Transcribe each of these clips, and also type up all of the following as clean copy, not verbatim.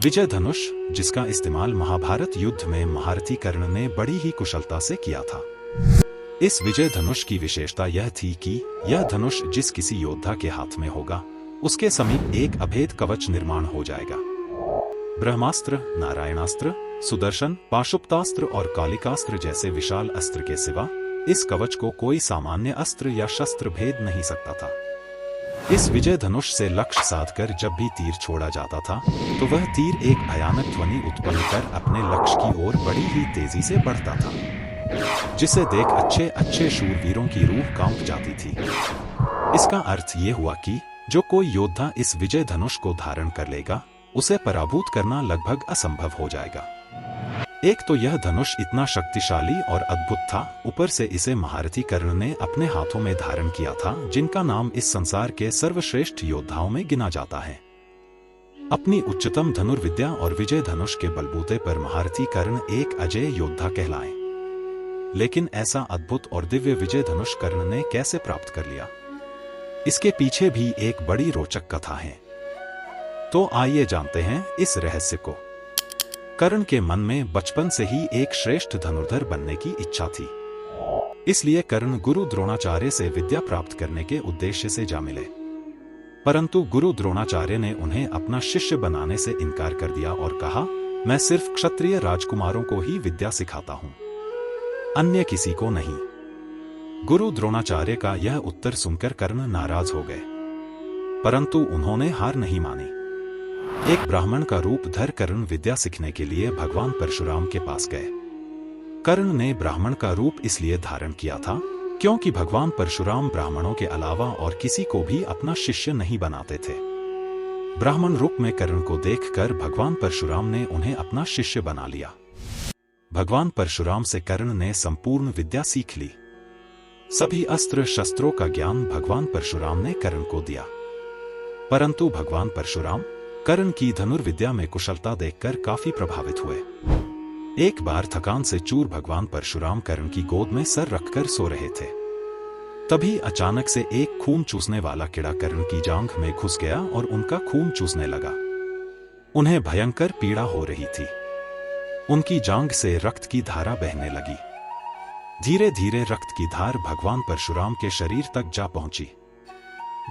विजय धनुष, जिसका इस्तेमाल महाभारत युद्ध में महारथी कर्ण ने बड़ी ही कुशलता से किया था। इस विजय धनुष की विशेषता यह थी कि यह धनुष जिस किसी योद्धा के हाथ में होगा, उसके समीप एक अभेद कवच निर्माण हो जाएगा। ब्रह्मास्त्र, नारायणास्त्र, सुदर्शन, पाशुपतास्त्र और कालिकास्त्र जैसे विशाल अस्त्र के सिवा इस कवच को कोई सामान्य अस्त्र या शस्त्र भेद नहीं सकता था। इस विजय धनुष से लक्ष्य साधकर जब भी तीर छोड़ा जाता था, तो वह तीर एक भयानक ध्वनि उत्पन्न कर अपने लक्ष्य की ओर बड़ी ही तेजी से बढ़ता था, जिसे देख अच्छे अच्छे शूरवीरों की रूह कांप जाती थी। इसका अर्थ ये हुआ कि जो कोई योद्धा इस विजय धनुष को धारण कर लेगा, उसे पराभूत करना लगभग असंभव हो जाएगा। एक तो यह धनुष इतना शक्तिशाली और अद्भुत था, ऊपर से इसे महारथी कर्ण ने अपने हाथों में धारण किया था, जिनका नाम इस संसार के सर्वश्रेष्ठ योद्धाओं में गिना जाता है। अपनी उच्चतम धनुर्विद्या और विजय धनुष के बलबूते पर महारथी कर्ण एक अजेय योद्धा कहलाए। लेकिन ऐसा अद्भुत और दिव्य विजय धनुष कर्ण ने कैसे प्राप्त कर लिया, इसके पीछे भी एक बड़ी रोचक कथा है। तो आइए जानते हैं इस रहस्य को। कर्ण के मन में बचपन से ही एक श्रेष्ठ धनुर्धर बनने की इच्छा थी। इसलिए कर्ण गुरु द्रोणाचार्य से विद्या प्राप्त करने के उद्देश्य से जा मिले। परंतु गुरु द्रोणाचार्य ने उन्हें अपना शिष्य बनाने से इनकार कर दिया और कहा, मैं सिर्फ क्षत्रिय राजकुमारों को ही विद्या सिखाता हूं, अन्य किसी को नहीं। गुरु द्रोणाचार्य का यह उत्तर सुनकर कर्ण नाराज हो गए, परंतु उन्होंने हार नहीं मानी। एक ब्राह्मण का रूप धर कर्ण विद्या सीखने के लिए भगवान परशुराम के पास गए। कर्ण ने ब्राह्मण का रूप इसलिए धारण किया था क्योंकि भगवान परशुराम ब्राह्मणों के अलावा और किसी को भी अपना शिष्य नहीं बनाते थे। ब्राह्मण रूप में कर्ण को देखकर भगवान परशुराम ने उन्हें अपना शिष्य बना लिया। भगवान परशुराम से कर्ण ने संपूर्ण विद्या सीख ली। सभी अस्त्र शस्त्रों का ज्ञान भगवान परशुराम ने कर्ण को दिया। परंतु भगवान परशुराम कर्ण की धनुर्विद्या में कुशलता देखकर काफी प्रभावित हुए। एक बार थकान से चूर भगवान परशुराम कर्ण की गोद में सर रखकर सो रहे थे। तभी अचानक से एक खून चूसने वाला कीड़ा कर्ण की जांघ में घुस गया और उनका खून चूसने लगा। उन्हें भयंकर पीड़ा हो रही थी। उनकी जांघ से रक्त की धारा बहने लगी। धीरे धीरे रक्त की धार भगवान परशुराम के शरीर तक जा पहुंची,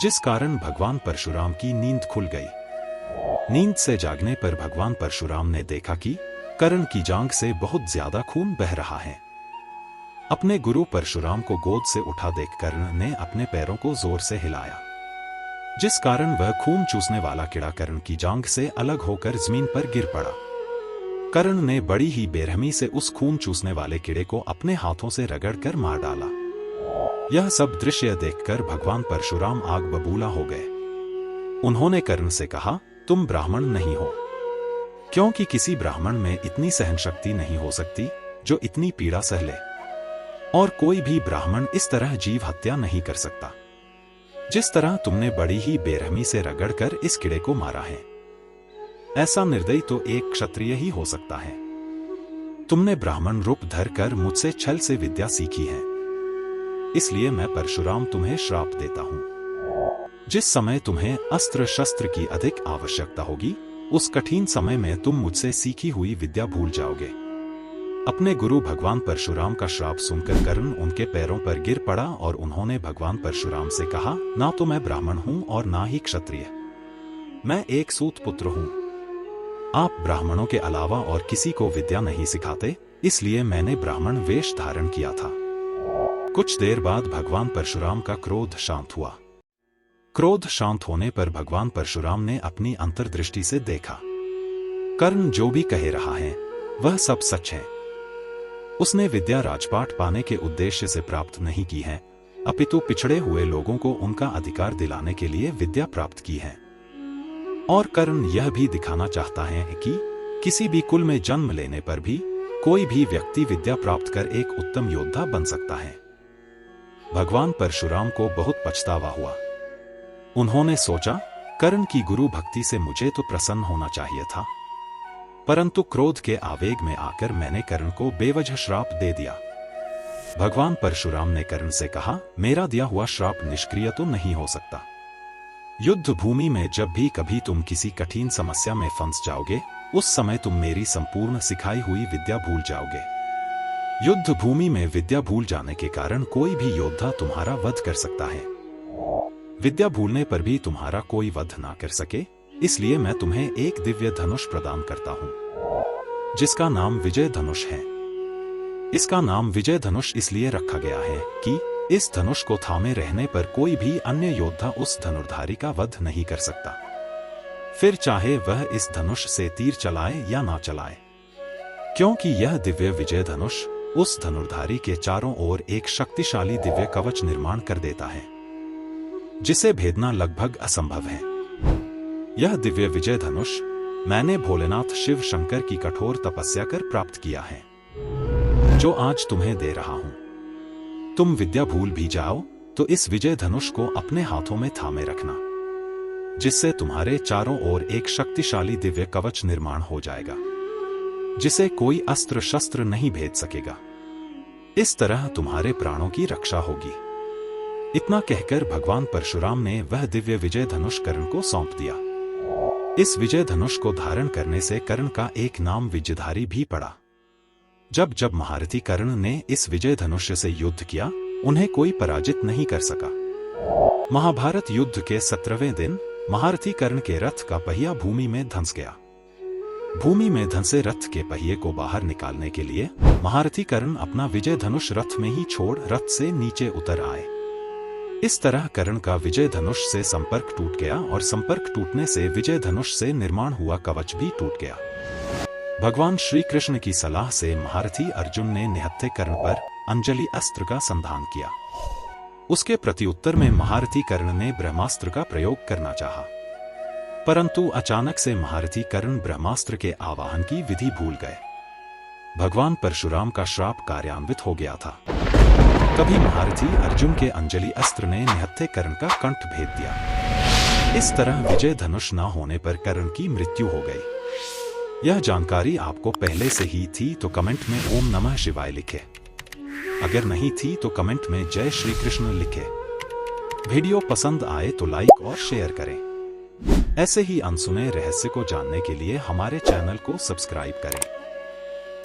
जिस कारण भगवान परशुराम की नींद खुल गई। नींद से जागने पर भगवान परशुराम ने देखा कि कर्ण की जांघ से बहुत ज्यादा खून बह रहा है। अपने गुरु परशुराम को गोद से उठा देख कर्ण ने अपने पैरों को जोर से हिलाया, जिस कारण वह खून चूसने वाला कीड़ा कर्ण की जांघ से अलग होकर जमीन पर गिर पड़ा। कर्ण ने बड़ी ही बेरहमी से उस खून चूसने वाले कीड़े को अपने हाथों से रगड़कर मार डाला। यह सब दृश्य देखकर भगवान परशुराम आग बबूला हो गए। उन्होंने कर्ण से कहा, तुम ब्राह्मण नहीं हो, क्योंकि किसी ब्राह्मण में इतनी सहन शक्ति नहीं हो सकती जो इतनी पीड़ा सह ले, और कोई भी ब्राह्मण इस तरह जीव हत्या नहीं कर सकता जिस तरह तुमने बड़ी ही बेरहमी से रगड़कर इस कीड़े को मारा है। ऐसा निर्दयी तो एक क्षत्रिय ही हो सकता है। तुमने ब्राह्मण रूप धरकर मुझसे छल से विद्या सीखी है, इसलिए मैं परशुराम तुम्हें श्राप देता हूं। जिस समय तुम्हें अस्त्र शस्त्र की अधिक आवश्यकता होगी, उस कठिन समय में तुम मुझसे सीखी हुई विद्या भूल जाओगे। अपने गुरु भगवान परशुराम का श्राप सुनकर कर्ण उनके पैरों पर गिर पड़ा और उन्होंने भगवान परशुराम से कहा, ना तो मैं ब्राह्मण हूं और ना ही क्षत्रिय, मैं एक सूत पुत्र हूं। आप ब्राह्मणों के अलावा और किसी को विद्या नहीं सिखाते, इसलिए मैंने ब्राह्मण वेश धारण किया था। कुछ देर बाद भगवान परशुराम का क्रोध शांत हुआ। क्रोध शांत होने पर भगवान परशुराम ने अपनी अंतर्दृष्टि से देखा, कर्ण जो भी कह रहा है वह सब सच है। उसने विद्या राजपाट पाने के उद्देश्य से प्राप्त नहीं की है, अपितु पिछड़े हुए लोगों को उनका अधिकार दिलाने के लिए विद्या प्राप्त की है। और कर्ण यह भी दिखाना चाहता है कि किसी भी कुल में जन्म लेने पर भी कोई भी व्यक्ति विद्या प्राप्त कर एक उत्तम योद्धा बन सकता है। भगवान परशुराम को बहुत पछतावा हुआ। उन्होंने सोचा, कर्ण की गुरु भक्ति से मुझे तो प्रसन्न होना चाहिए था, परंतु क्रोध के आवेग में आकर मैंने कर्ण को बेवजह श्राप दे दिया। भगवान परशुराम ने कर्ण से कहा, मेरा दिया हुआ श्राप निष्क्रिय तो नहीं हो सकता। युद्ध भूमि में जब भी कभी तुम किसी कठिन समस्या में फंस जाओगे, उस समय तुम मेरी संपूर्ण सिखाई हुई विद्या भूल जाओगे। युद्ध भूमि में विद्या भूल जाने के कारण कोई भी योद्धा तुम्हारा वध कर सकता है। विद्या भूलने पर भी तुम्हारा कोई वध ना कर सके, इसलिए मैं तुम्हें एक दिव्य धनुष प्रदान करता हूं, जिसका नाम विजय धनुष है। इसका नाम विजय धनुष इसलिए रखा गया है कि इस धनुष को थामे रहने पर कोई भी अन्य योद्धा उस धनुर्धारी का वध नहीं कर सकता, फिर चाहे वह इस धनुष से तीर चलाए या ना चलाए, क्योंकि यह दिव्य विजय धनुष उस धनुर्धारी के चारों ओर एक शक्तिशाली दिव्य कवच निर्माण कर देता है, जिसे भेदना लगभग असंभव है। यह दिव्य विजय धनुष मैंने भोलेनाथ शिव शंकर की कठोर तपस्या कर प्राप्त किया है, जो आज तुम्हें दे रहा हूं। तुम विद्या भूल भी जाओ तो इस विजय धनुष को अपने हाथों में थामे रखना, जिससे तुम्हारे चारों ओर एक शक्तिशाली दिव्य कवच निर्माण हो जाएगा, जिसे कोई अस्त्र शस्त्र नहीं भेद सकेगा। इस तरह तुम्हारे प्राणों की रक्षा होगी। इतना कहकर भगवान परशुराम ने वह दिव्य विजय धनुष कर्ण को सौंप दिया। इस विजय धनुष को धारण करने से कर्ण का एक नाम विजयधारी भी पड़ा। जब जब महारथी कर्ण ने इस विजय धनुष से युद्ध किया, उन्हें कोई पराजित नहीं कर सका। महाभारत युद्ध के 17वें दिन महारथी कर्ण के रथ का पहिया भूमि में धंस गया। भूमि में धंसे रथ के पहिए को बाहर निकालने के लिए महारथी कर्ण अपना विजय धनुष रथ में ही छोड़ रथ से नीचे उतर आए। इस तरह कर्ण का विजय धनुष से संपर्क टूट गया और संपर्क टूटने से विजय धनुष से निर्माण हुआ कवच भी टूट गया। भगवान श्री कृष्ण की सलाह से महारथी अर्जुन ने निहत्थे कर्ण पर अंजलि अस्त्र का संधान किया। उसके प्रत्युत्तर में महारथी कर्ण ने ब्रह्मास्त्र का प्रयोग करना चाहा, परंतु अचानक से महारथी कर्ण ब्रह्मास्त्र के आवाहन की विधि भूल गए। भगवान परशुराम का श्राप कार्यान्वित हो गया था। तभी महारथी अर्जुन के अंजलि अस्त्र ने निहत्थे कर्ण का कंठ भेद दिया। इस तरह विजय धनुष न होने पर कर्ण की मृत्यु हो गई। यह जानकारी आपको पहले से ही थी तो कमेंट में ओम नमः शिवाय लिखे। अगर नहीं थी तो कमेंट में जय श्री कृष्ण लिखे। वीडियो पसंद आए तो लाइक और शेयर करें। ऐसे ही अनसुने रहस्य को जानने के लिए हमारे चैनल को सब्सक्राइब करें।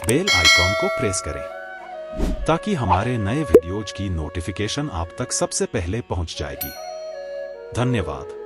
बेल आइकॉन को प्रेस करें, ताकि हमारे नए वीडियोज की नोटिफिकेशन आप तक सबसे पहले पहुंच जाएगी। धन्यवाद।